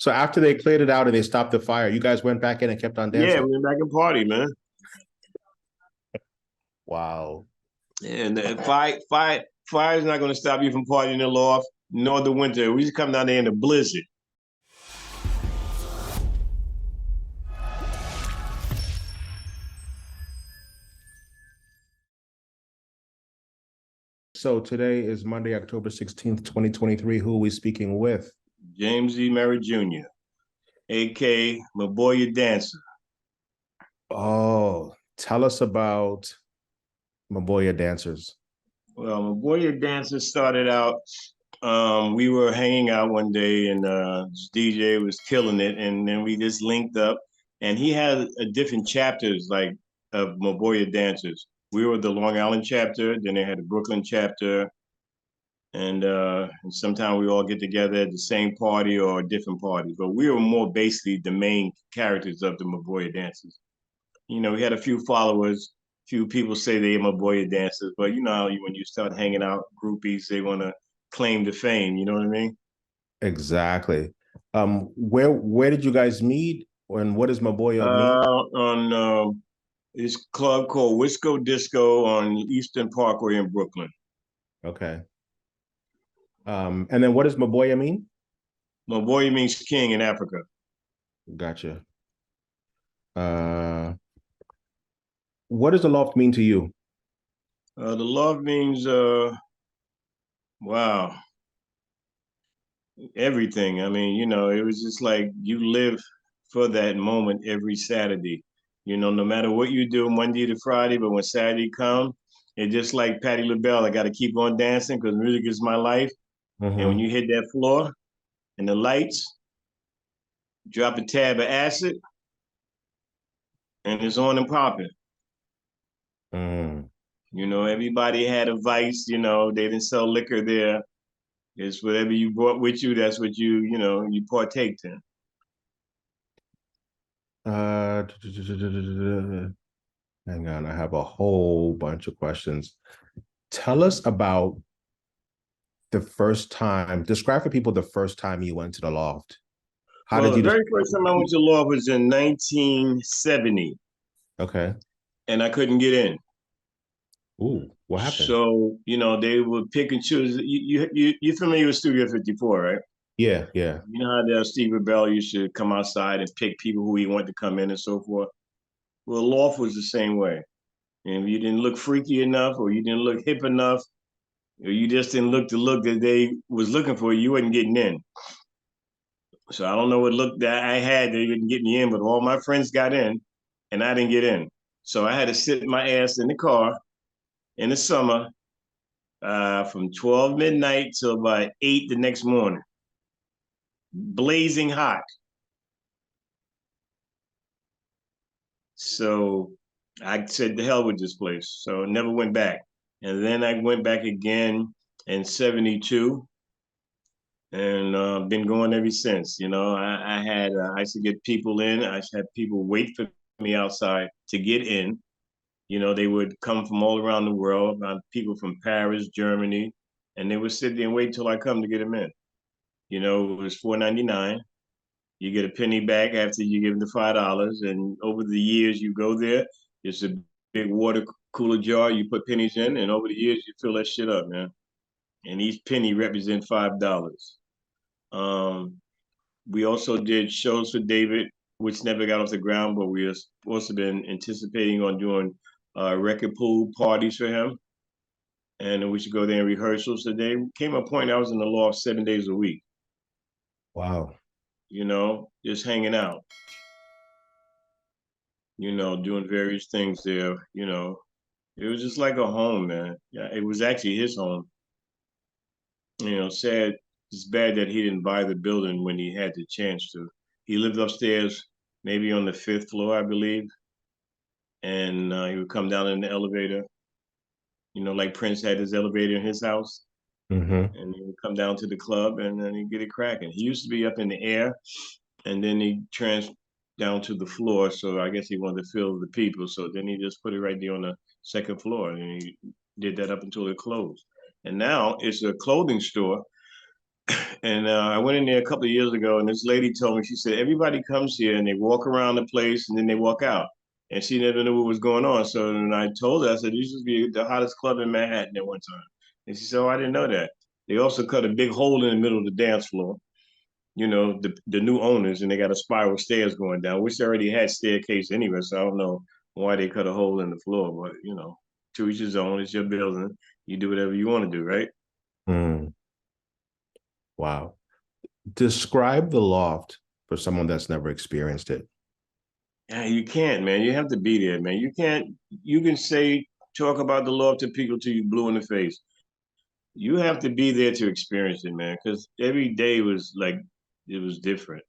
So after they cleared it out and they stopped the fire, you guys went back in and kept on Yeah, dancing? we went back and party, man. Wow. And fire is not going to stop you from partying in the loft, nor the winter. We just come down there in the blizzard. So today is Monday, October 16th, 2023. Who are we speaking with? James E. Merritt Jr., a.k.a. Maboya Dancer. Oh, tell us about Maboya dancers. Well, Maboya Dancer started out, we were hanging out one day and this DJ was killing it. And then we just linked up and he had different chapters like of Maboya Dancers. We were the Long Island chapter, then they had the Brooklyn chapter, and sometimes we all get together at the same party or different parties. But we were more basically the main characters of the Maboya Dancers. You know, we had a few followers. Few people say they're Maboya dancers, but you know how when you start hanging out groupies, they want to claim the fame. You know what I mean? Exactly. Where did you guys meet? And what does Maboya mean? On this club called Wisco Disco on Eastern Parkway in Brooklyn. Okay. And then what does Maboya mean? Maboya means king in Africa. Gotcha. What does the loft mean to you? The love means wow, everything. I mean, you know, it was just like you live for that moment every Saturday. You know, no matter what you do, Monday to Friday, but when Saturday comes, it's just like Patti LaBelle. I got to keep on dancing because music is my life. And when Mm-hmm. you hit that floor and the lights, drop a tab of acid, and it's on and popping. Mm. You know, everybody had a vice. You know, they didn't sell liquor there. It's whatever you brought with you. That's what you know, you partaked in. Uh, Hang on, I have a whole bunch of questions. Tell us about the first time. Describe for people the first time you went to the loft. How Well, did the you? very first time I went to law was in 1970, Okay. and I couldn't get in. Ooh, what happened? So, you know, they would pick and choose. You're familiar with Studio 54, right? Yeah, yeah. You know how Steve Rebell used to come outside and pick people who he wanted to come in and so forth. Well, Loft was the same way. And if you didn't look freaky enough, or you didn't look hip enough, or you just didn't look the look that they was looking for, you wasn't getting in. So I don't know what look that I had. They didn't get me in, but all my friends got in, and I didn't get in. So I had to sit my ass in the car in the summer from 12 midnight till about 8 the next morning, blazing hot. So I said, the hell with this place. So I never went back. And then I went back again in 72 and been going ever since. You know, I used to get people in. I used to have people wait for me outside to get in. You know, they would come from all around the world, people from Paris, Germany, and they would sit there and wait till I come to get them in. You know, it was $4.99. You get a penny back after you give them the $5, and over the years you go there. It's a big water cooler jar you put pennies in, and over the years you fill that shit up, man. And each penny represents $5. Um, we also did shows for David, which never got off the ground, but we are supposed to been anticipating on doing record pool parties for him. And we should go there in rehearsals. So there came a point I was in the loft 7 days a week, Wow. you know, just hanging out, you know, doing various things there, you know. It was just like a home, man. Yeah, it was actually his home. You know, sad. It's bad that he didn't buy the building when he had the chance to. He lived upstairs, maybe on the fifth floor, I believe, and he would come down in the elevator. You know, like Prince had his elevator in his house, Mm-hmm. and he would come down to the club, and then he'd get it cracking. He used to be up in the air, and then he trans down to the floor. So I guess he wanted to feel the people. So then he just put it right there on the second floor, and he did that up until it closed. And now it's a clothing store And I went in there a couple of years ago, and this lady told me, she said, everybody comes here and they walk around the place and then they walk out. And she never knew what was going on. So then I told her, I said, this used to be the hottest club in Manhattan at one time. And she said, oh, I didn't know that. They also cut a big hole in the middle of the dance floor, the new owners, and they got a spiral stairs going down, which they already had staircase anyway. So I don't know why they cut a hole in the floor, but to each his own. It's your building. You do whatever you want to do, right? Mm, wow. Describe the loft for someone that's never experienced it. Yeah, you can't, man. You have to be there, man. You can't. You can talk about the Loft to people till you blue in the face. You have to be there to experience it, man. Because every day was like it was different.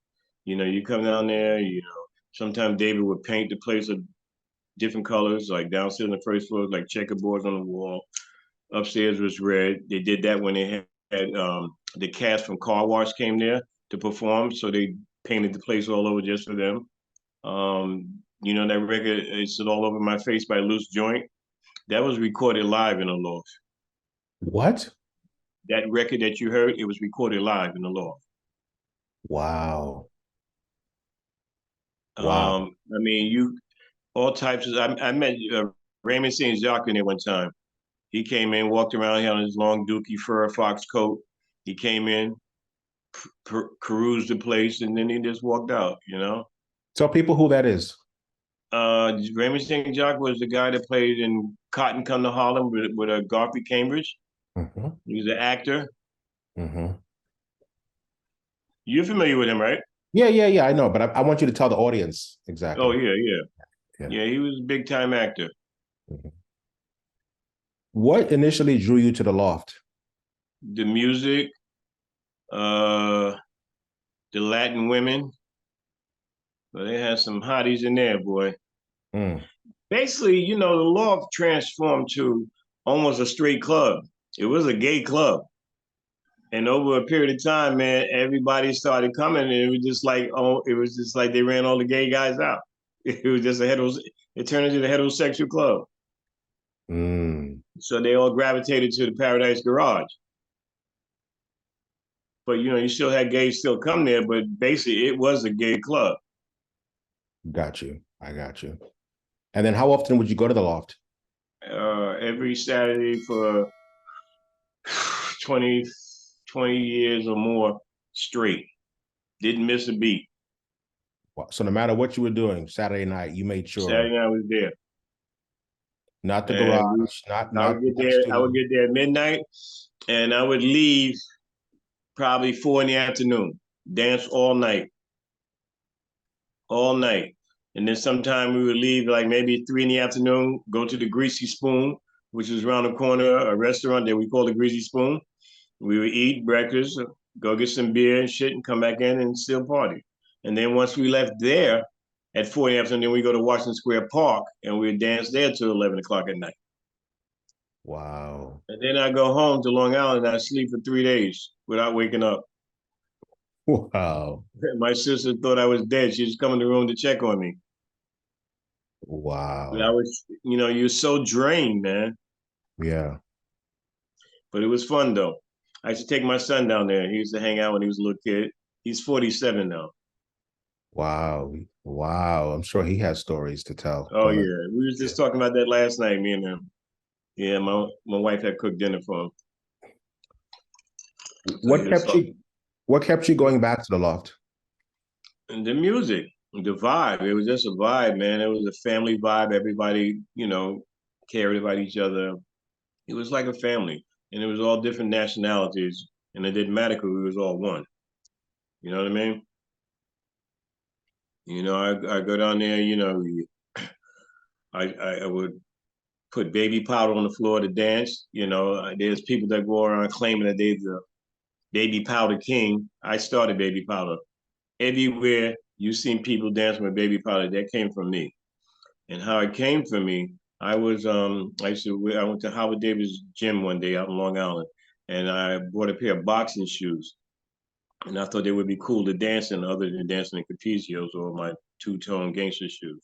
You come down there. Sometimes David would paint the place of different colors. Like downstairs on the first floor, like checkerboards on the wall. Upstairs was red. They did that when they had the cast from Car Wash came there to perform, so they painted the place all over just for them. That record, It's All Over My Face by Loose Joint. That was recorded live in the Loft. What? That record that you heard, it was recorded live in the Loft. Wow. Wow. I mean, all types of. I met Raymond St. Jacques in there one time. He came in, walked around here on his long dookie fur fox coat. He came in, perused the place, and then he just walked out. Tell people who that is. Raymond St. Jacques was the guy that played in Cotton Come to Harlem with Garfield Cambridge. Mm-hmm. He was an actor. Mm-hmm. You're familiar with him, right? Yeah. I know, but I want you to tell the audience Oh exactly. yeah. He was a big time actor. Mm-hmm. What initially drew you to the loft? The music, uh, the Latin women. But they had some hotties in there, boy. Mm. Basically, the Loft transformed to almost a straight club. It was a gay club. And over a period of time, man, everybody started coming, and it was just like they ran all the gay guys out. It was just it turned into the heterosexual club. Mm. So they all gravitated to the Paradise Garage. But you still had gays still come there, but basically it was a gay club. Got you. I got you. And then how often would you go to the loft? Every Saturday for 20, 20 years or more straight. Didn't miss a beat. So no matter what you were doing, Saturday night, you made sure Saturday night I was there. not the And garage, not I would not get the there. I studio. would get there at midnight, and I would leave probably 4 in the afternoon. Dance all night, and then sometime we would leave like maybe 3 in the afternoon. Go to the Greasy Spoon, which is around the corner, a restaurant that we call the Greasy Spoon. We would eat breakfast, go get some beer and shit, and come back in and still party. And then once we left there at 4 in the afternoon, then we go to Washington Square Park and we would dance there till 11 o'clock at night. Wow. And then I go home to Long Island and I sleep for 3 days without waking up. Wow. My sister thought I was dead. She was coming to the room to check on me. But I Wow. was, you're so drained, man. Yeah. But it was fun though. I used to take my son down there. He used to hang out when he was a little kid. He's 47 now. Wow. Wow. I'm sure he has stories to tell. Oh Go ahead. yeah, we was Yeah. just talking about that last night, me and him. Yeah, my wife had cooked dinner for him. So he What was kept talking. you what kept you going back to the loft? And the music, the vibe. It was just a vibe, man. It was a family vibe. Everybody, cared about each other. It was like a family, and it was all different nationalities, and it didn't matter because we was all one. You know what I mean? I go down there. I would put baby powder on the floor to dance. There's people that go around claiming that they're the baby powder king. I started baby powder. Everywhere you seen people dancing with baby powder, that came from me. And how it came from me, I went to Howard Davis gym one day out in Long Island, and I bought a pair of boxing shoes. And I thought they would be cool to dance in other than dancing in Caprizios or my two-tone gangster shoes.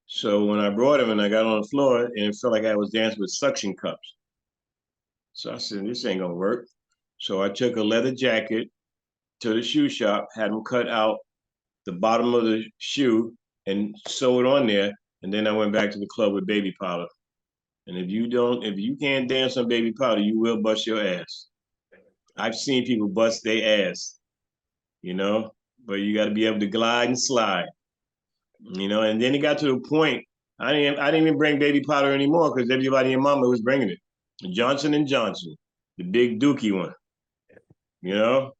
So when I brought them and I got on the floor, and it felt like I was dancing with suction cups. So I said, this ain't gonna work. So I took a leather jacket to the shoe shop, had them cut out the bottom of the shoe and sew it on there. And then I went back to the club with baby powder. And if you can't dance on baby powder, you will bust your ass. I've seen people bust their ass, you know, but you got to be able to glide and slide, you know. And then it got to the point I didn't even bring baby powder anymore because everybody in Mama was bringing it. Johnson and Johnson, the big Dookie one, you know.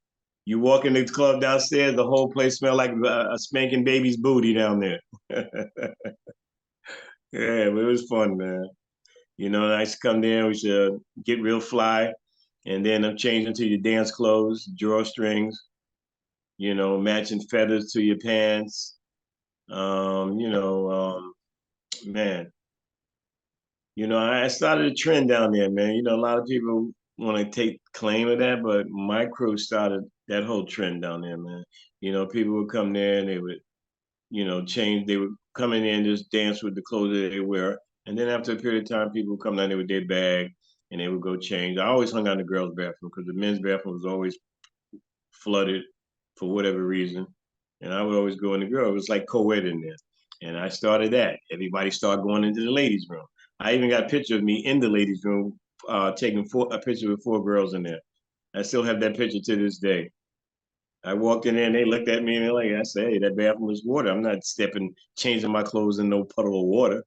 You walk in the club downstairs, the whole place smelled like a spanking baby's booty down there. Yeah, but it was fun, man. You know, I used to come there, we should get real fly, and then I'm changing to your dance clothes, drawstrings, you know, matching feathers to your pants. You know, man, you know, I started a trend down there, man. You know, a lot of people want to take claim of that, but my crew started that whole trend down there, man. You know, people would come there and they would, you know, change. They would come in there and just dance with the clothes that they wear. And then after a period of time, people would come down there with their bag and they would go change. I always hung out in the girls' bathroom because the men's bathroom was always flooded for whatever reason. And I would always go in the girl. It was like co-ed in there. And I started that. Everybody started going into the ladies' room. I even got a picture of me in the ladies' room, taking a picture with 4 girls in there. I still have that picture to this day. I walked in there and they looked at me and they're like, I said, hey, that bathroom is water. I'm not changing my clothes in no puddle of water.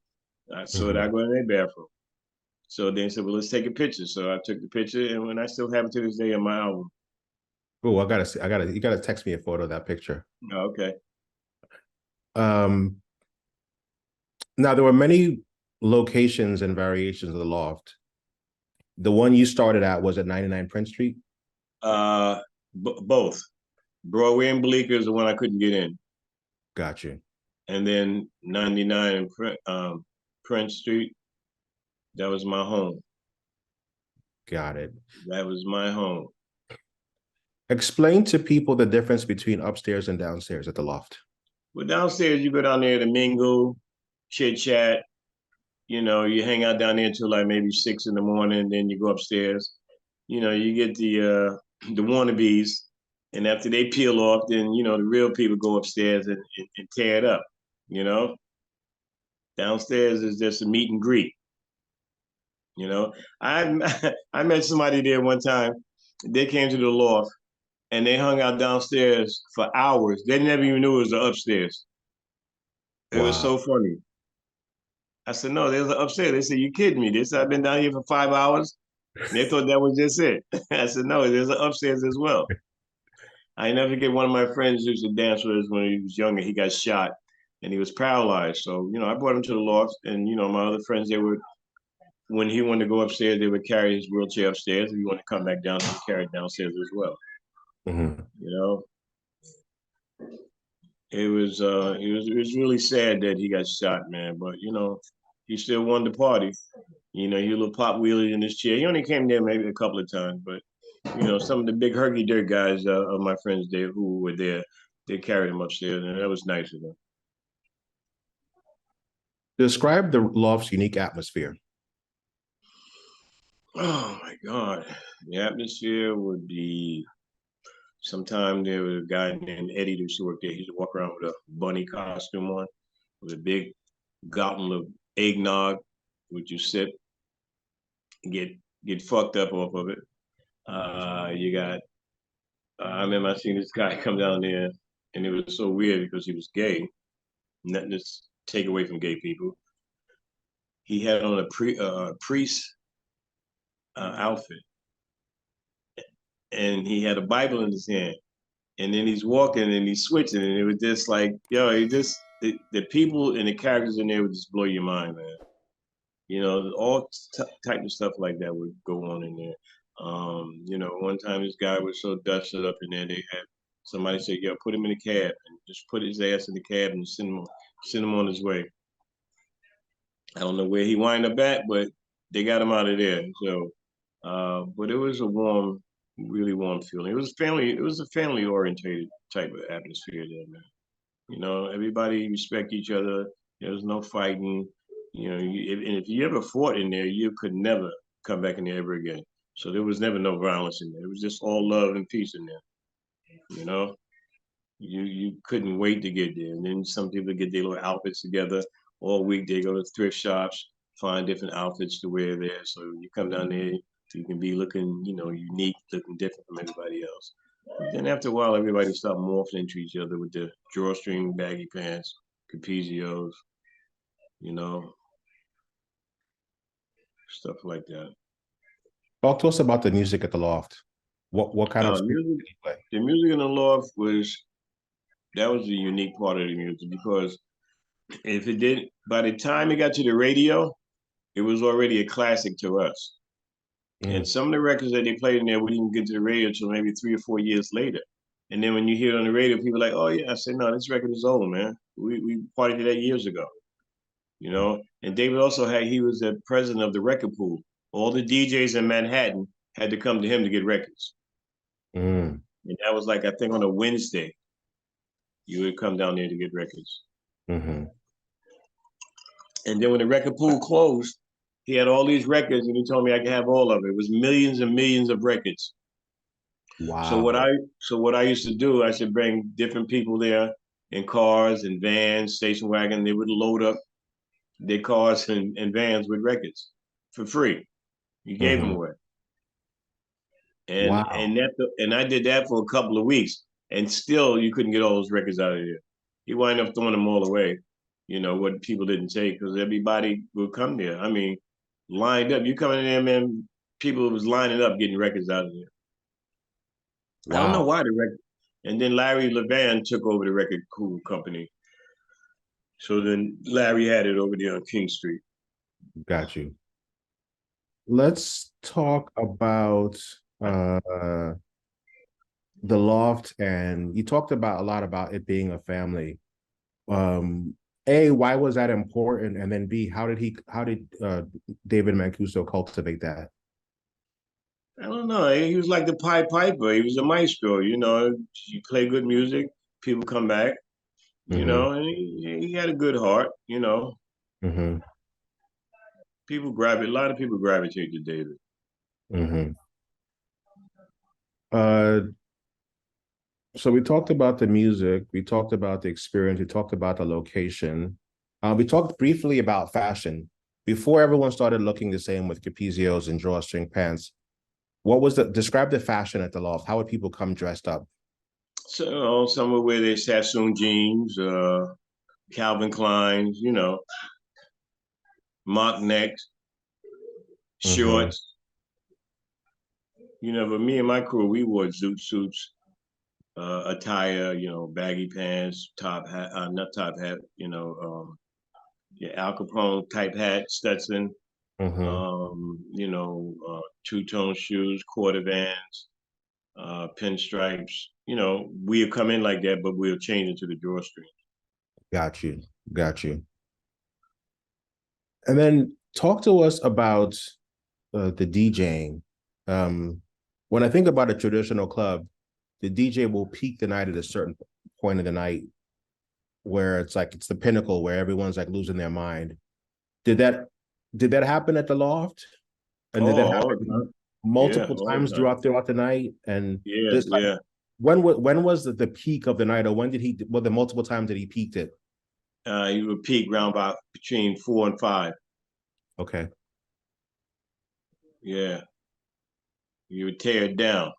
So I go in their bathroom. So they said, well, let's take a picture. So I took the picture and when I still have it to this day on my album. Oh, I gotta see. You gotta text me a photo of that picture. Oh, okay. Um, Now there were many locations and variations of the loft. The one you started at was at 99 Prince Street. Both. Broadway and Bleecker is the one I couldn't get in. Got you. And then 99 and Prince Street, that was my home. Got it. That was my home. Explain to people the difference between upstairs and downstairs at the loft. Well, downstairs, you go down there to mingle, chit chat. You know, you hang out down there until like maybe 6 in the morning. Then you go upstairs. You know, you get the wannabes, and after they peel off, then you know the real people go upstairs and tear it up. You know, downstairs is just a meet and greet. You know, I I met somebody there one time. They came to the loft and they hung out downstairs for hours. They never even knew it was the upstairs. It was Wow. so funny. I said, no, there's an upstairs. They said, you kidding me? They said, I've been down here for 5 hours. And they thought that was just it. I said, no, there's an upstairs as well. I never forget one of my friends used to dance with us when he was younger. He got shot and he was paralyzed. So, you know, I brought him to the loft and, you know, my other friends, they would, when he wanted to go upstairs, they would carry his wheelchair upstairs. If he wanted to come back down, they would carry it downstairs as well. Mm-hmm. You know, it was really sad that he got shot, man. But you know, he still won the party. You know, he a little pop wheelie in his chair. He only came there maybe a couple of times, but you know, some of the big herky dirt guys of my friends there who were there, they carried him upstairs, and that was nice of them. Describe the loft's unique atmosphere. Oh my God, the atmosphere would be. Sometime there was a guy named Eddie that used to work there. He used to walk around with a bunny costume on, with a big goblet of eggnog, which you sip, get get fucked up off of it. You got. I remember I seen this guy come down there, and it was so weird because he was gay. Nothing to take away from gay people. He had on a priest outfit, and he had a Bible in his hand. And then he's walking and he's switching, and it was just like, yo, the people and the characters in there would just blow your mind, man. You know, all type of stuff like that would go on in there. You know, one time this guy was so dusted up in there, they had somebody say, "Yo, put him in a cab and just put his ass in the cab and send him on his way." I don't know where he wind up at, but they got him out of there. So, but it was a warm, really warm feeling. It was family. It was a family orientated type of atmosphere there, man. You know, everybody respect each other. There was no fighting. You know, and if you ever fought in there, you could never come back in there ever again. So there was never no violence in there. It was just all love and peace in there. You know, you couldn't wait to get there. And then some people get their little outfits together all week. They go to thrift shops, find different outfits to wear there. So you come down there, you can be looking, unique, looking different from everybody else. But then after a while, everybody stopped morphing into each other with the drawstring baggy pants, capezios, you know, stuff like that. Talk to us about the music at the Loft. What kind of music Music, did he play? the music in the loft was the unique part of the music because if it did, by the time it got to the radio, it was already a classic to us. And Mm, some of the records that they played in there, we didn't get to the radio until maybe 3 or 4 years later. And then when you hear it on the radio, people are like, "Oh yeah," I said, "No, this record is old, man. We partied to that years ago." And David also he was the president of the record pool. All the DJs in Manhattan had to come to him to get records. mm, And that was like, I think on a Wednesday, you would come down there to get records. mm-hmm. And then when the record pool closed, he had all these records and he told me I could have all of it. It was millions and millions of records. So what Wow. I so what I used to do, I should bring different people there in cars and vans, station wagon. They would load up their cars and vans with records for free. You gave them Mm-hmm. away. And Wow. and and I did that for a couple of weeks, and still you couldn't get all those records out of there. He wound up throwing them all away. What people didn't take because everybody would come there. I mean, lined up. You coming in there, man? People was lining up getting records out of there. I don't know Wow. why the record. And then Larry Levan took over the record cool company. So then Larry had it over there on King Street. Got you. Let's talk about the Loft, and you talked about a lot about it being a family. A, why was that important? And then B, how did David Mancuso cultivate that? I don't know. He was like the Pied Piper. He was a maestro. You play good music, people come back. Mm-hmm. And he had a good heart. Mm-hmm. A lot of people gravitate to David. Mm-hmm. Uh, so we talked about the music, we talked about the experience, we talked about the location. We talked briefly about fashion. Before everyone started looking the same with capezios and drawstring pants, describe the fashion at the Loft? How would people come dressed up? So some would wear their Sassoon jeans, Calvin Klein's, mock necks, Mm-hmm. shorts. But me and my crew, we wore zoot suits, attire, baggy pants, top hat, not top hat, yeah, Al Capone type hat, Stetson, Mm-hmm. two-tone shoes, quarter vans, pinstripes. We'll come in like that, but we'll change into the drawstring. Got you. Got you. And then talk to us about the DJing. When I think about a traditional club, the DJ will peak the night at a certain point of the night where it's the pinnacle where everyone's like losing their mind. Did that did that happen at the Loft? And Oh, did that all the happen time. Yeah, multiple all times the time. throughout the night? And Yeah, just like yeah. when was the peak of the night, or the multiple times that he peaked it? You would peak round about between 4 and 5. Okay. Yeah, you would tear it down.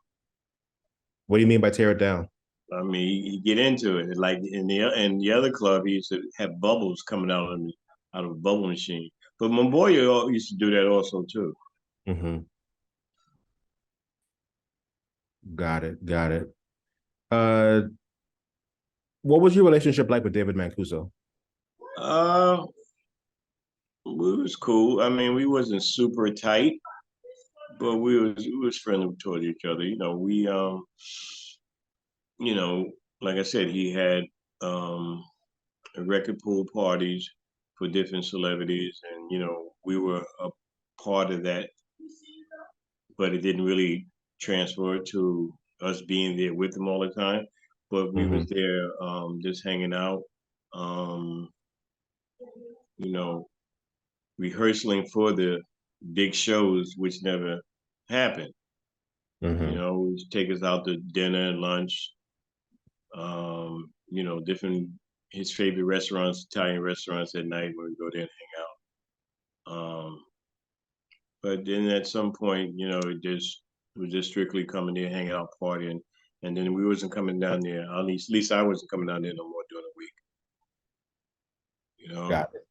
What do you mean by tear it down? I mean, you get into it. Like in the other club, he used to have bubbles coming out of a bubble machine. But Monboya used to do that also too. Mm-hmm. Got it. Got it. Uh, what was your relationship like with David Mancuso? Uh, it was cool. I mean, we wasn't super tight, but we was friendly toward each other. You know, like I said, he had um record pool parties for different celebrities, and we were a part of that, but it didn't really transfer to us being there with them all the time. But we Mm-hmm. was there just hanging out, um, you know, rehearsing for the big shows, which never happen. Mm-hmm. You know, he'd take us out to dinner and lunch. Different his favorite restaurants, Italian restaurants at night where we go there and hang out. But then at some point, it was just strictly coming there, hanging out, partying, and then we wasn't coming down there. At least I wasn't coming down there no more during the week. You know, Got it.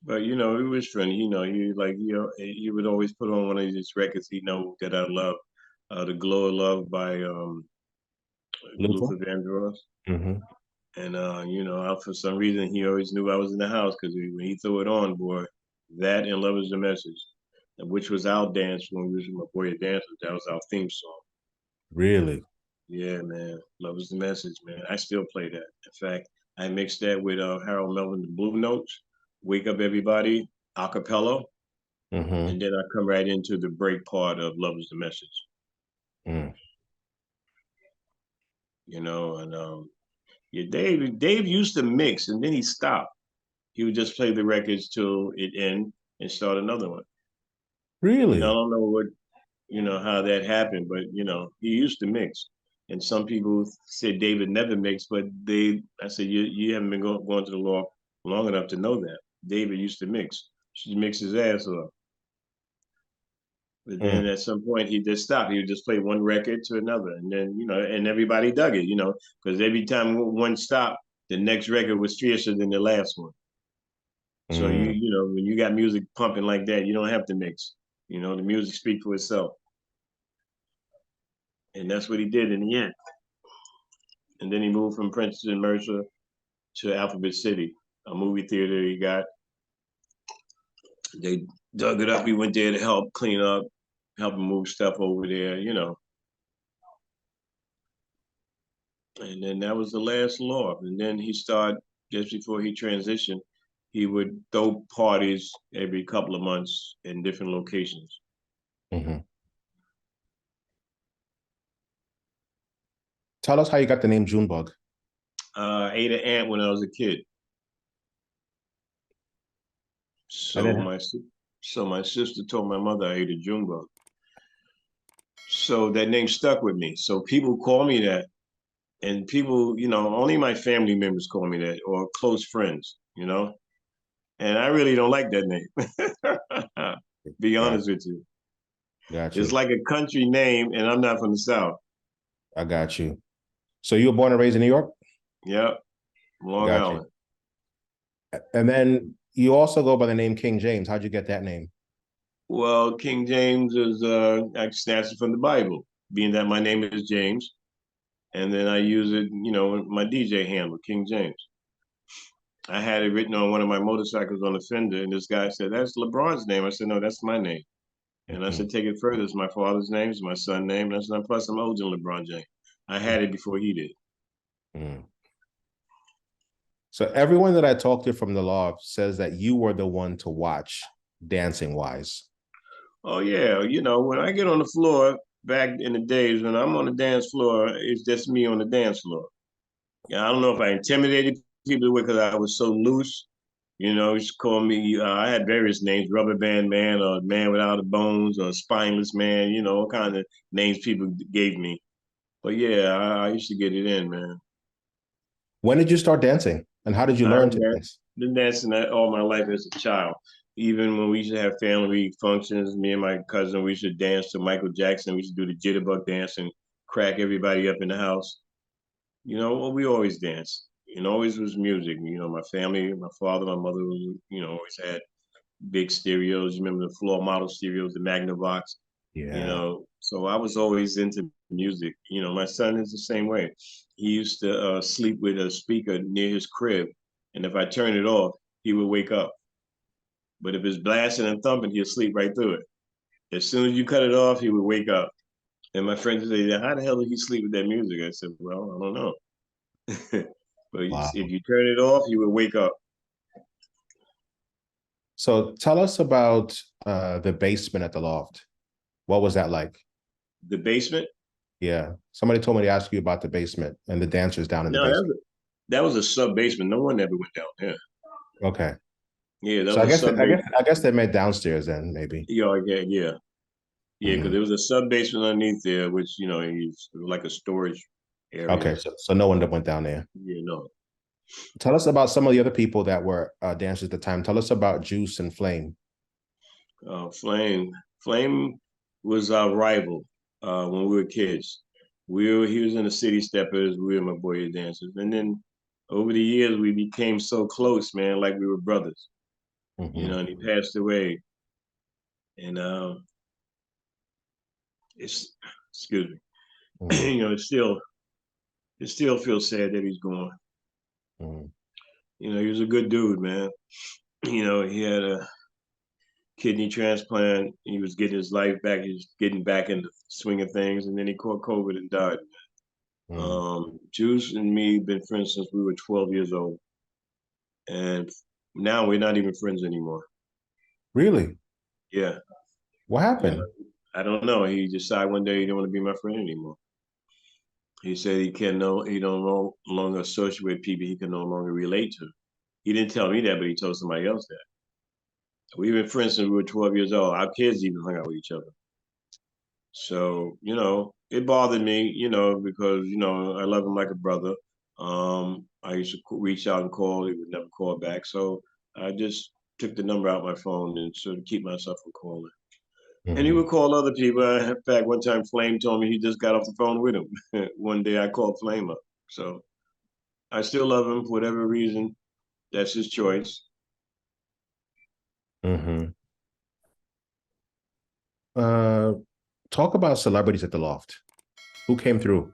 but it was funny. He would always put on one of his records that I love, "The Glow of Love" by Luther? Luther Vandross. Mm-hmm. And for some reason, he always knew I was in the house because when he threw it on, boy, that and "Love Is the Message," which was our dance when we was with my boy at dance. That was our theme song. Really? Yeah, man, "Love Is the Message," man. I still play that. In fact, I mixed that with Harold Melvin, the Blue Notes, "Wake Up Everybody," a cappella, Mm-hmm. and then I come right into the break part of "Love Is the Message." Mm. And yeah, Dave used to mix, and then he stopped. He would just play the records till it end and start another one. And I Really? don't know how that happened, but he used to mix. And some people said David never mixed, but I said, you haven't been going to the law long enough to know that. David used to mix. She mixed his ass off. But Mm. then at some point he just stopped. He would just play one record to another. And then, and everybody dug it, because every time one stopped, the next record was fiercer than the last one. So Mm. when you got music pumping like that, you don't have to mix. The music speaks for itself, and that's what he did in the end. And then he moved from Princeton Mercer to Alphabet City, a movie theater he got. They dug it up. He went there to help clean up, help him move stuff over there. And then that was the last law. And then he started just before he transitioned. He would throw parties every couple of months in different locations. Mm-hmm. Tell us how you got the name Junebug. I ate an ant when I was a kid. And So then my sister told my mother I ate a June bug. So that name stuck with me. So people call me that, and people, only my family members call me that or close friends. And I really don't like that name. Be got honest with you. got It's you. like a country name, and I'm not from the South. I got you. So you were born and raised in New York? Yep, I Long got you. Island. And then you also go by the name King James. How'd you get that name? Well, King James is I snatched it from the Bible, being that my name is James, and then I use it, my DJ handle, King James. I had it written on one of my motorcycles on the fender, and this guy said, "That's LeBron's name." I said, "No, that's my name." And I Mm-hmm. said, "Take it further. It's my father's name. It's my son's name." And I said, "Plus, I'm older than LeBron James." I had it before he did. Mm. So everyone that I talked to from the Loft says that you were the one to watch dancing wise. Oh yeah, when I get on the floor back in the days when I'm on the dance floor, it's just me on the dance floor. Yeah, I don't know if I intimidated people because I was so loose. Used to call me. I had various names: Rubber Band Man, or Man Without a Bones, or Spineless Man. All kind of names people gave me. But yeah, I used to get it in, man. When did you start dancing? And how did you learn I've to dance? been dancing that all my life as a child. Even when we used to have family functions, me and my cousin, we should dance to Michael Jackson. We used to do the jitterbug dance and crack everybody up in the house. Well, we always danced. Always was music. My family, my father, my mother, always had big stereos. You remember the floor model stereos, the Magnavox. Yeah. So I was always into music. My son is the same way. He used to sleep with a speaker near his crib, and if I turn it off, he would wake up. But if it's blasting and thumping, he'll sleep right through it. As soon as you cut it off, he would wake up. And my friends would say, "How the hell did he sleep with that music?" I said, "Well, I don't know." But Wow. if you turn it off, he would wake up. So tell us about the basement at the Loft. What was that like? The basement? Yeah. Somebody told me to ask you about the basement and the dancers down in the No, basement. that was a sub basement. No one ever went down there. Okay. Yeah, that So I was guess sub I guess basement. I guess they meant downstairs then, maybe. Yeah, yeah, yeah. Yeah, because there was a sub basement underneath there, which is like a storage area. Okay, so no one that went down there. Yeah, no. Tell us about some of the other people that were dancers at the time. Tell us about Juice and Flame. Flame was our rival when we were kids. He was in the City Steppers. We were my boy dancers, and then over the years we became so close, man, like we were brothers. And he passed away, and it's excuse me, it still feels sad that he's gone. He was a good dude, man. He had a kidney transplant. He was getting his life back. He was getting back in the swing of things, and then he caught COVID and died. Juice and me been friends since we were 12 years old, and now we're not even friends anymore. Really? Yeah. What happened? I don't know. He decided one day he didn't want to be my friend anymore. He said he don't no longer associate with people he can no longer relate to. He didn't tell me that, but he told somebody else that. We've been friends since we were 12 years old. Our kids even hung out with each other. So, it bothered me, because, I love him like a brother. I used to reach out and call. He would never call back. So I just took the number out my phone and sort of keep myself from calling. And he would call other people. In fact, one time Flame told me he just got off the phone with him. One day I called Flame up. So I still love him for whatever reason. That's his choice. Talk about celebrities at the Loft. Who came through?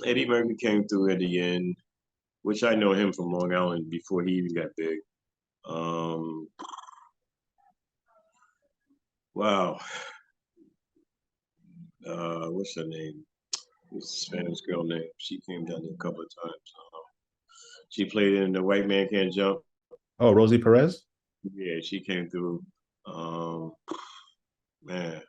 Eddie Murphy came through at the end, which I know him from Long Island before he even got big. Wow. What's her name? What's the Spanish girl name? She came down there a couple of times. She played in The White Man Can't Jump. Oh, Rosie Perez? Yeah, she came through. Man.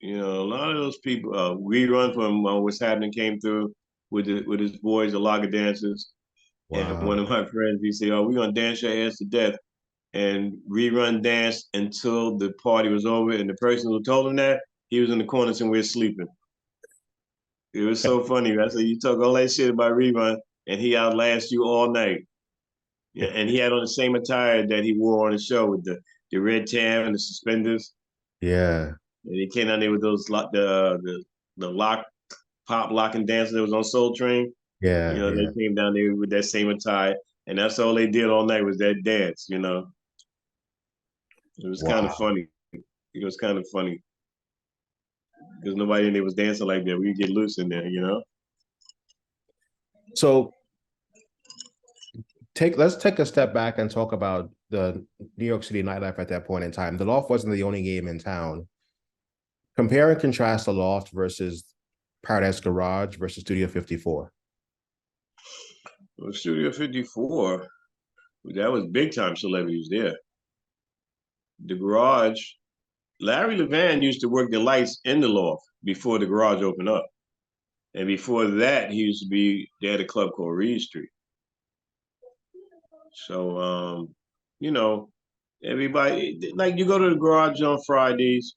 A lot of those people, rerun from What's Happening came through with his boys, the Lager dancers. Wow. And one of my friends, he said, "Oh, we're gonna dance your ass to death." And rerun danced until the party was over. And the person who told him that, he was in the corner somewhere sleeping. It was so funny. I said, "You talk all that shit about rerun, and he outlasts you all night." Yeah, and he had on the same attire that he wore on the show with the red tam and the suspenders. Yeah. And he came down there with those the pop lock and dance that was on Soul Train. Yeah. They came down there with that same attire, and that's all they did all night was that dance. It was kind of funny. It was kind of funny because nobody in there was dancing like that. We get loose in there. So let's take a step back and talk about the New York City nightlife at that point in time. The Loft wasn't the only game in town. Compare and contrast the Loft versus Paradise Garage versus Studio 54. Well, Studio 54, that was big time celebrities there. The Garage, Larry Levan used to work the lights in the Loft before the Garage opened up. And before that, they had a club called Reed Street. So, everybody, like you go to the Garage on Fridays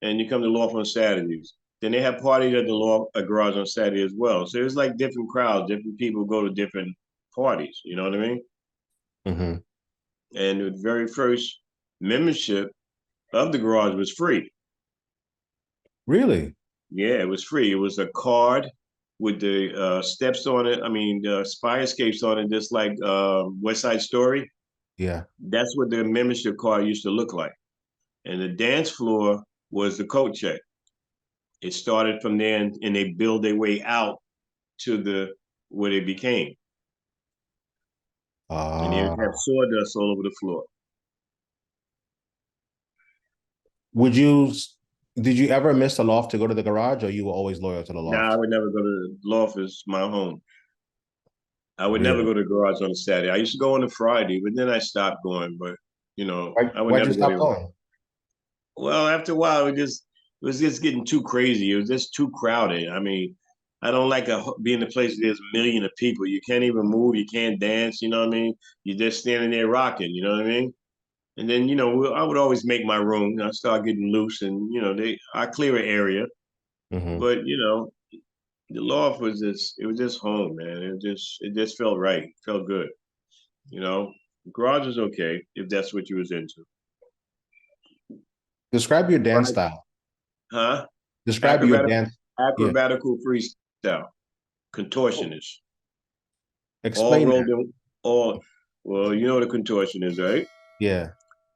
and you come to the Loft on Saturdays. Then they have parties at the Loft, Garage on Saturday as well. So it's like different crowds, different people go to different parties. You know what I mean? And the very first membership of the Garage was free. Really? Yeah, it was free. It was a card with the steps on it. I mean, the fire escapes on it, just like West Side Story. Yeah. That's what the membership card used to look like. And the dance floor was the coat check. It started from there, and they build their way out to where they became. And they have sawdust all over the floor. Did you ever miss the Loft to go to the Garage, or you were always loyal to the Loft? Nah, I would never go to the Loft. It's my home. I would never go to the Garage on a Saturday. I used to go on a Friday, but then I stopped going. But I would Why'd never you stop going? Well, after a while, it was just getting too crazy. It was just too crowded. I mean, I don't like being in a place where there's a million of people. You can't even move. You can't dance. You know what I mean? You're just standing there rocking. You know what I mean? And then, I would always make my room. I start getting loose, and I clear an area. Hmm. But the loft it was just home, man. It just felt right, felt good. You know, garage is okay if that's what you was into. Describe your dance Right. style. Huh? Describe your Acrobatic, dance. Yeah. acrobatical freestyle, Oh, contortionist, all explain rolled that. in. All well, you know what a contortion is, right? Yeah.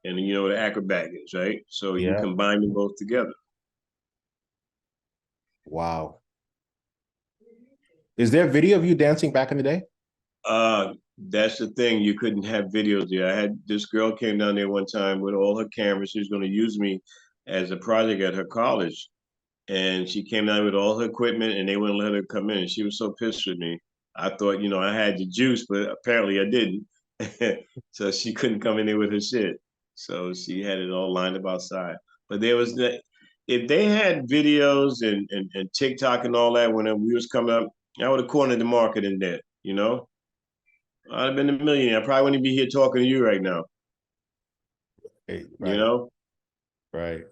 And you know what an acrobat is, right? So you Yeah. combine them both together. Wow. Is there a video of you dancing back in the day? That's the thing. You couldn't have videos there. I had this girl came down there one time with all her cameras. She was going to use me as a project at her college, and she came down with all her equipment, and they wouldn't let her come in. And she was so pissed with me. I thought, I had the juice, but apparently I didn't. So she couldn't come in there with her shit. So she had it all lined up outside. But there was that. If they had videos and TikTok and all that when we was coming up, I would have cornered the market in there. I'd have been a millionaire. I probably wouldn't be here talking to you right now. You Right. know, Right.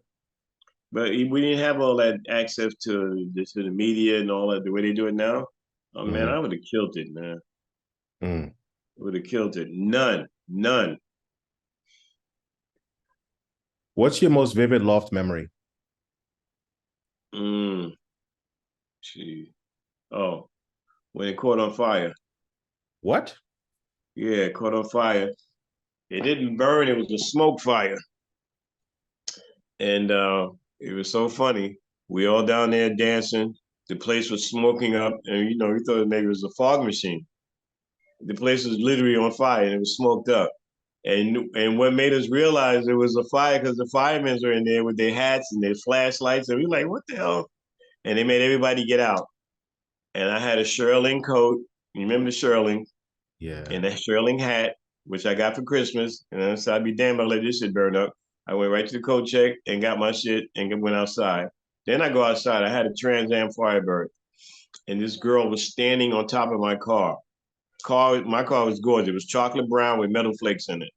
but we didn't have all that access to the media and all that the way they do it now. Oh man, Hmm. I would have killed it, man. Mm. Would have killed it. None. What's your most vivid loft memory? Mm, gee. Oh, when it caught on fire. What? Yeah, it caught on fire. It didn't burn. It was a smoke fire, and it was so funny. We all down there dancing. The place was smoking up, and we thought maybe it was a fog machine. The place was literally on fire, and it was smoked up. And what made us realize it was a fire because the firemen were in there with their hats and their flashlights, and we were like, "What the hell?" And they made everybody get out. And I had a shearling coat. You remember the shearling? Yeah. And that shearling hat, which I got for Christmas. And I said, I'd be damned if I let this shit burn up. I went right to the coat check and got my shit and went outside. Then I go outside. I had a Trans Am Firebird, and this girl was standing on top of my car. My car was gorgeous. It was chocolate brown with metal flakes in it,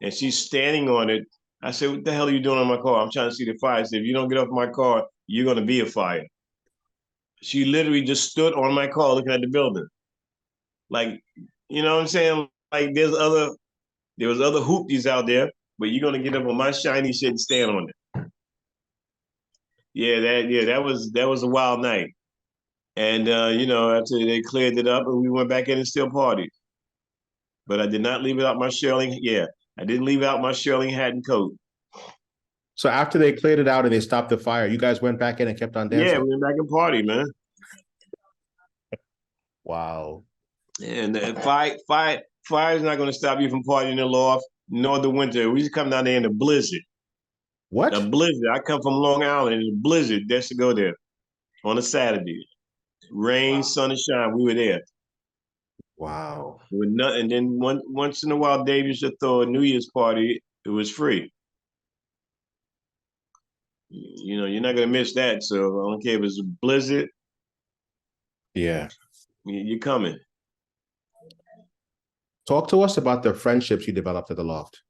and she's standing on it. I said, "What the hell are you doing on my car? I'm trying to see the fire." I said, "If you don't get off my car, you're gonna be a fire." She literally just stood on my car looking at the building. Like, you know what I'm saying? Like there was other hoopties out there, but you're gonna get up on my shiny shit and stand on it. Yeah, that was a wild night. And after they cleared it up and we went back in and still partied. But I did not leave it out my shearling. Yeah, I didn't leave out my shearling hat and coat. So after they cleared it out and they stopped the fire, you guys went back in and kept on Yeah, dancing. we went back and party, man. Wow. And fire is not going to stop you from partying in the loft, nor the winter. We just come down there in the blizzard. A What? blizzard. I come from Long Island in the blizzard. That's to go there on a Saturday. Rain, sun, and shine. We were there. Wow. With nothing. And then once in a while, Dave used to throw a New Year's party. It was free. You're not gonna miss that. So I don't care if it's a blizzard. Yeah. You're coming. Talk to us about the friendships you developed at the loft.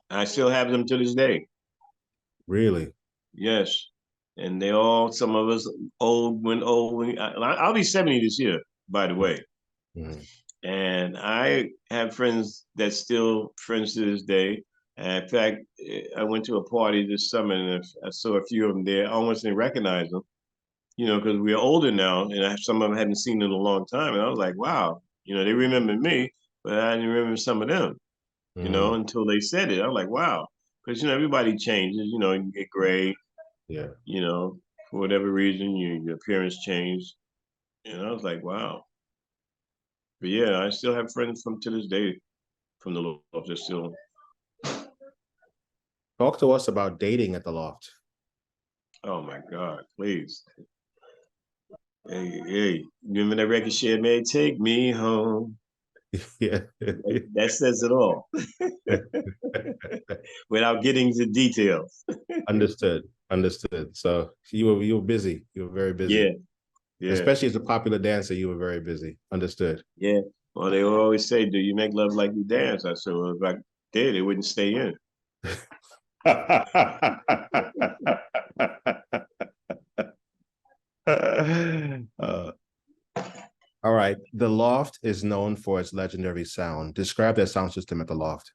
I still have them to this day. Really? Yes, and some of us old. I'll be 70 this year, by the way. Mhm. And I have friends that's still friends to this day. And in fact, I went to a party this summer and I saw a few of them there. I almost didn't recognize them, because we're older now, and some of them hadn't seen in a long time. And I was like, wow, they remember me, but I didn't remember some of them, Mm. until they said it. I was like, wow, because everybody changes. You get gray, Yeah. for whatever reason, your appearance changed. And I was like, wow. But yeah, I still have friends from to this day from the Loft. They're still, Talk to us about dating at the loft. oh my God, please. Hey, remember that record she had made, Take Me Home? Yeah. That says it all without getting into details. Understood. Understood. So you were busy. You were very Yeah, busy. yeah, Especially as a popular dancer, you were very busy. Understood. yeah. Well, they always say, do you make love like you dance? I said, well, there, they wouldn't stay in. All right. The Loft is known for its legendary sound. Describe that sound system at the Loft.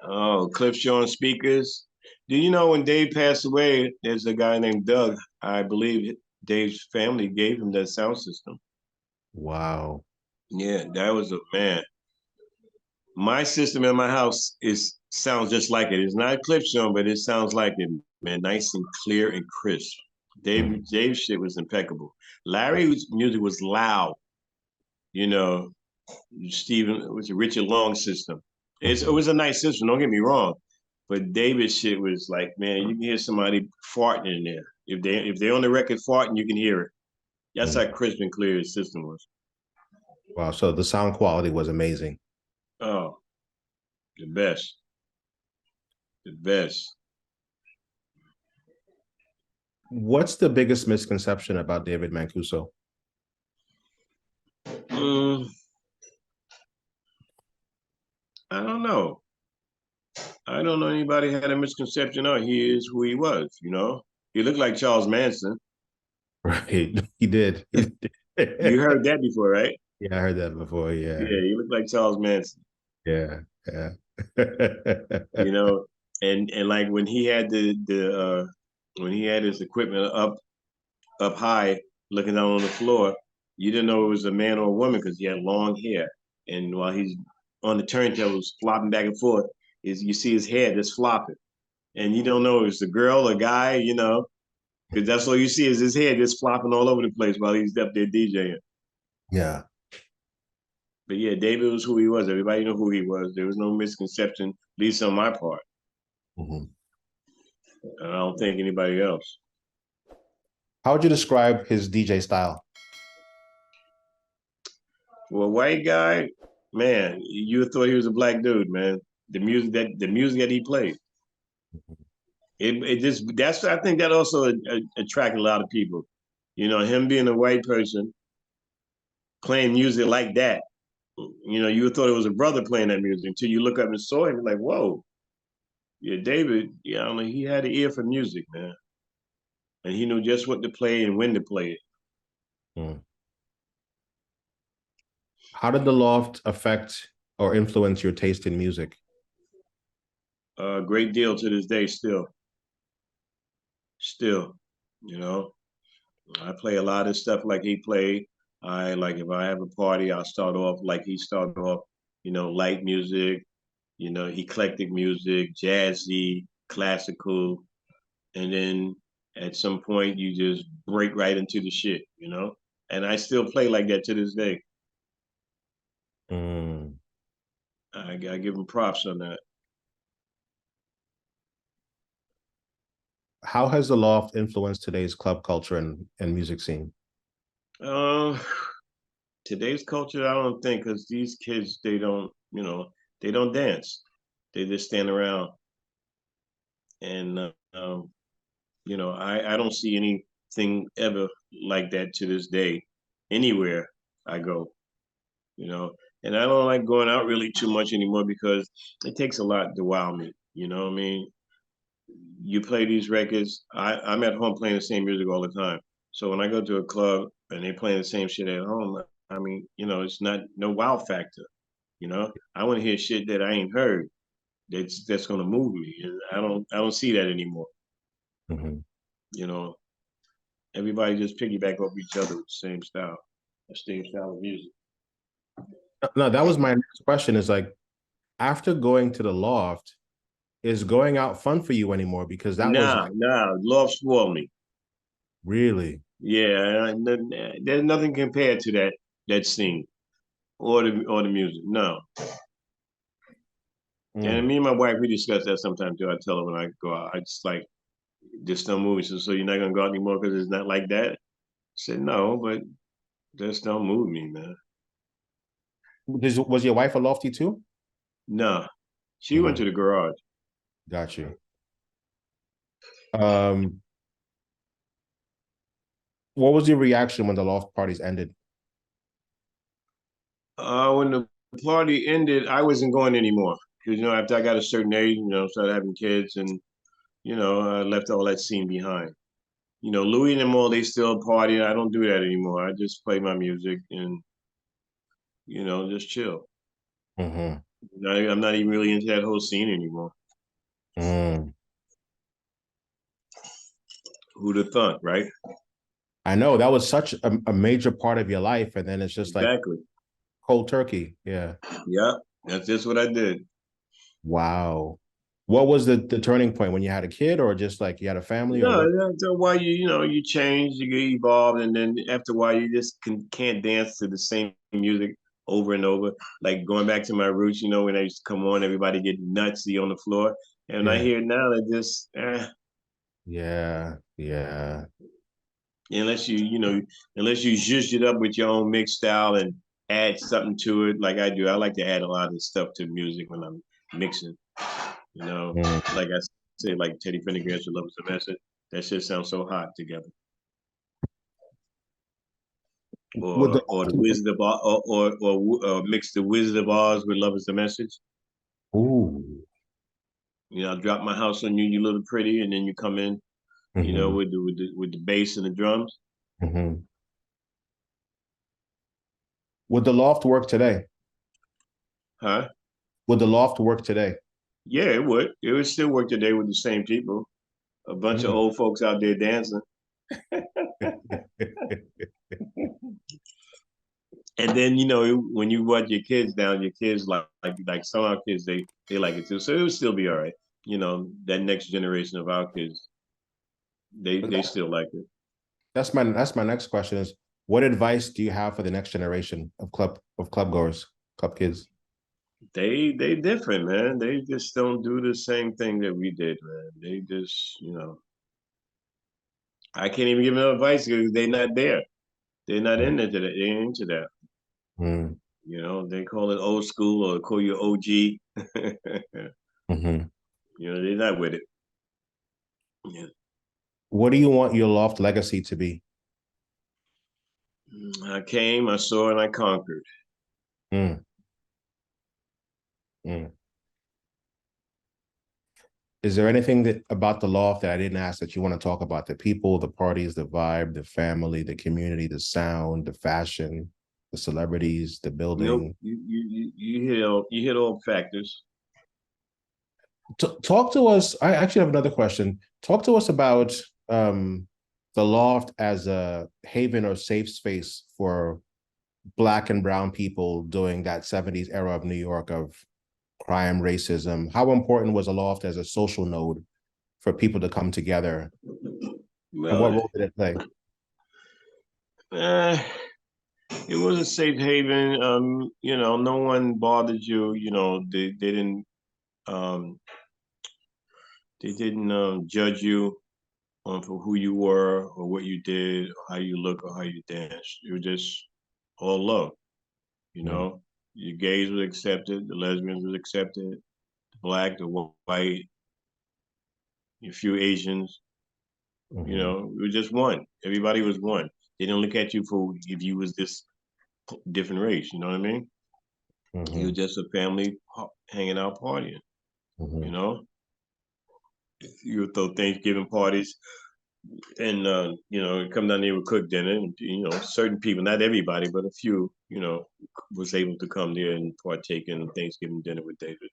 Oh, Cliff Sean speakers. Do you know when Dave passed away, there's a guy named Doug. I believe Dave's family gave him that sound system. Wow. Yeah, that was a man. My system in my house is sounds just like it. It's not Cliff Sean, but it sounds like it, man. Nice and clear and crisp. Dave's shit was impeccable. Larry's music was loud. You know, Stephen was a Richard Long system. It was a nice system. Don't get me wrong, but David's shit was like, man, you can hear somebody farting in there. If they're on the record farting, you can hear it. That's how crisp and clear his system was. Wow. So the sound quality was amazing. Oh, the best, the best. What's the biggest misconception about David Mancuso? I don't know. I don't know anybody had a misconception. Oh, he is who he was. You know, he looked like Charles Manson. Right. He did. You heard that before, right? Yeah, I heard that before. Yeah. Yeah, he looked like Charles Manson. Yeah. Yeah. You know, and like when he had when he had his equipment up high, looking down on the floor, you didn't know it was a man or a woman because he had long hair. And while he's on the turntables flopping back and forth, is you see his hair just flopping, and you don't know if it's a girl or guy, you know, because that's all you see is his hair just flopping all over the place while he's up there DJing. Yeah. But yeah, David was who he was. Everybody knew who he was. There was no misconception, at least on my part. And I don't think anybody else. How would you describe his DJ style? For a white guy, man, you thought he was a black dude, man. The music that he played. It just that's I think that also attracted a lot of people. You know, him being a white person playing music like that. You know, you thought it was a brother playing that music until you look up and saw him, like, whoa, yeah, David. Yeah, I don't know. He had an ear for music, man, and he knew just what to play and when to play it. How did the Loft affect or influence your taste in music? A great deal to this day, still, you know. I play a lot of stuff like he played. I like if I have a party, I'll start off like he started off, you know, light music, you know, eclectic music, jazzy, classical, and then at some point you just break right into the shit, you know. And I still play like that to this day. I give him props on that. How has the Loft influenced today's club culture and music scene? Uh, Today's culture, I don't think, because these kids, they don't, you know, they don't dance. They just stand around. And, you know, I don't see anything ever like that to this day, anywhere I go, you know. And I don't like going out really too much anymore because it takes a lot to wow me, you know what I mean? You play these records, I'm at home playing the same music all the time. So when I go to a club and they're playing the same shit at home, I mean, you know, it's not no wow factor. You know, I want to hear shit that I ain't heard. That's gonna move me, and I don't see that anymore. You know, everybody just piggyback off each other with the same style, the same style of music. No, that was my next question. Is like, after going to the Loft, is going out fun for you anymore? Because that was like, Love spoiled me. really, Yeah, there's nothing compared to that scene or the music. No. And me and my wife, we discuss that sometimes too. I tell her when I go out, I just like just don't move. So you're not gonna go out anymore because it's not like that. I said no, but just don't move me, man. Was your wife a Lofty too? No, she went to the garage. Got you. What was your reaction when the Loft parties ended? When the party ended, I wasn't going anymore. because after I got a certain age, started having kids, and I left all that scene behind. Louis and them all, they still party. I don't do that anymore. I just play my music and just chill. Mm-hmm. I'm not even really into that whole scene anymore. Mm. Who'd have thought, right? I know that was such a major part of your life, and then it's just like Exactly. cold turkey. Yeah. Yeah, that's just what I did. Wow. What was the turning point when you had a kid, or just like you had a family, or No, what? after a while you change, you get evolved, and then after a while you just can't dance to the same music over and over. Like going back to my roots, when I used to come on, everybody get nutsy on the floor, and I Yeah. hear it now that just Yeah. Yeah. unless unless you zhuzh it up with your own mix style and add something to it, like I do. I like to add a lot of stuff to music when I'm mixing. Mm. Like I say, like Teddy Pendergrass, "Your Love Is a Message." That shit sounds so hot together. With the Or the Wizard of Oz, or mix the Wizard of Oz with "Love Is the Message." ooh. I drop my house on you, you little pretty, and then you come in, Mm-hmm. with the bass and the drums. Mm-hmm. Would the loft work today? Huh? Would the loft work today? Yeah, it would. It would still work today with the same people. A bunch of Mm. old folks out there dancing. And then when you watch your kids down, your kids like some of our kids, they like it too. So it would still be all right. That next generation of our kids, they still like it. That's my next question is what advice do you have for the next generation of club goers, club kids? They different, man. They just don't do the same thing that we did, man. They just I can't even give them advice because they're not there. They're not into that. They ain't into that. Mm-hmm. They call it old school or call you OG. Mm-hmm. They're not with it. Yeah. What do you want your loft legacy to be? I came, I saw, and I conquered. Mm. Mm. Is there anything that about the loft that I didn't ask that you want to talk about? The people, the parties, the vibe, the family, the community, the sound, the fashion, the celebrities, the Nope, building. you hit all factors. Talk to us. I actually have another question. Talk to us about the loft as a haven or safe space for Black and brown people during that 70s era of New York of crime, racism. How important was a loft as a social node for people to come together? And what Well, role did it play? uh, it was a safe haven. No one bothered you. Um, they didn't judge you for who you were or what you did, or how you look or how you danced. It was just all love. You Mm-hmm. know, your gays was accepted, the lesbians was accepted, the black, the white, a few Asians. Mm-hmm. It was just one. Everybody was one. They didn't look at you for if you was this different race. You know what I mean? You Mm-hmm. were just a family hanging out partying. You Mm-hmm. know, you would throw Thanksgiving parties, and come down there with cook dinner. And, certain people, not everybody, but a few, was able to come there and partake in Thanksgiving dinner with David.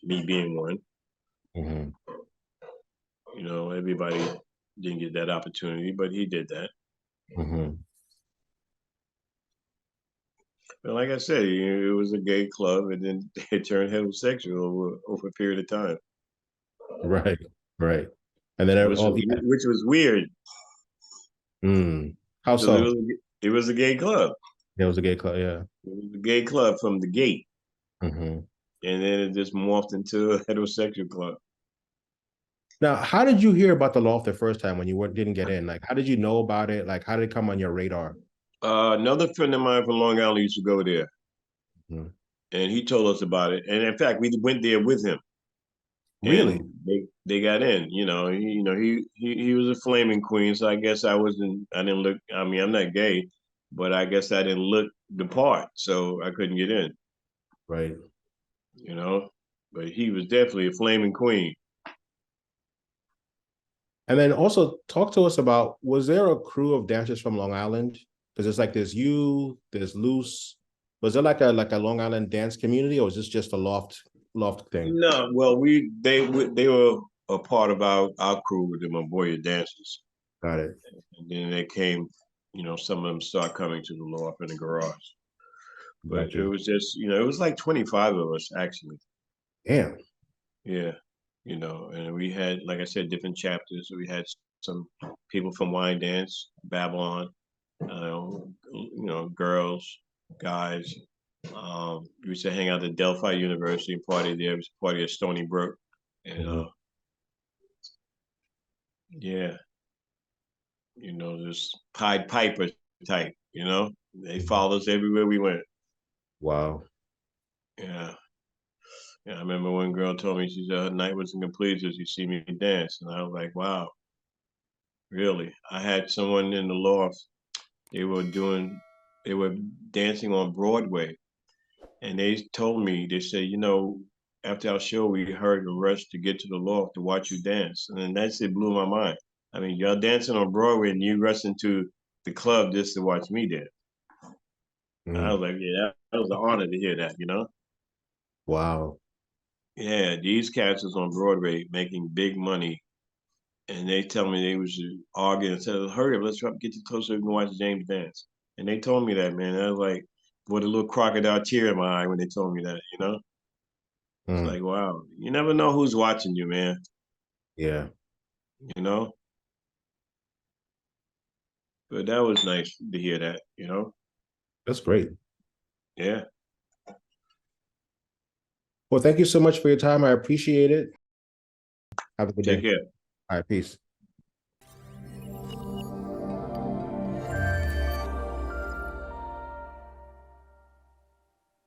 Me being one. Mm-hmm. Everybody didn't get that opportunity, but he did that. Mm-hmm. But like I said, it was a gay club, and then it turned heterosexual over a period of time, Right. Right. And then which was all yeah. which was weird Mm. How because it so? was it was a gay club. Yeah, it was a gay club. Yeah. It was a gay club from the gate, Mm-hmm. and then it just morphed into a heterosexual club. Now, how did you hear about the loft the first time when you didn't get in? Like, how did you know about it? Like, how did it come on your radar? Another friend of mine from Long Island used to go there, Mhm. and he told us about it. And in fact, we went there with him, Really? and they got in. He was a flaming queen, so I guess I wasn't. I didn't look. I mean, I'm not gay, but I guess I didn't look the part, so I couldn't get in. Right. You know. but he was definitely a flaming queen. And then also talk to us about, was there a crew of dancers from Long Island? Because it's like there's Loose. Was there like a Long Island dance community, or was this just a loft thing? No, well, they were a part of our crew with the Maboya dancers, Got it. and then they came. Some of them start coming to the Loft in the garage. But Got it you. was just, it was like 25 of us actually. Damn. Yeah. And we had, like I said, different chapters. We had some people from Wine Dance, Babylon, girls, guys. We used to hang out at Delphi University and party there. It was a party at Stony Brook. And yeah, this Pied Piper type, they followed us everywhere we went. Wow. Yeah. Yeah, I remember one girl told me, she said her night wasn't complete until she see me dance. And I was like, wow, really? I had someone in the Loft, they were dancing on Broadway. And they told me, they said, after our show, we heard a rush to get to the Loft to watch you dance. And then that shit blew my mind. I mean, y'all dancing on Broadway and you rushing to the club just to watch me dance. I was like, yeah, that was an honor to hear that. Wow. Yeah, these cats was on Broadway making big money, and they tell me they was arguing and said, "Hurry up, let's try to get you closer so we can watch James dance." And they told me that, man. I was like, with a little crocodile tear in my eye when they told me that. It's like, wow, you never know who's watching you, man. Yeah. You know. But that was nice to hear that. That's great. Yeah. Well, thank you so much for your time. I appreciate it. Have a good Take day. care. All right, peace.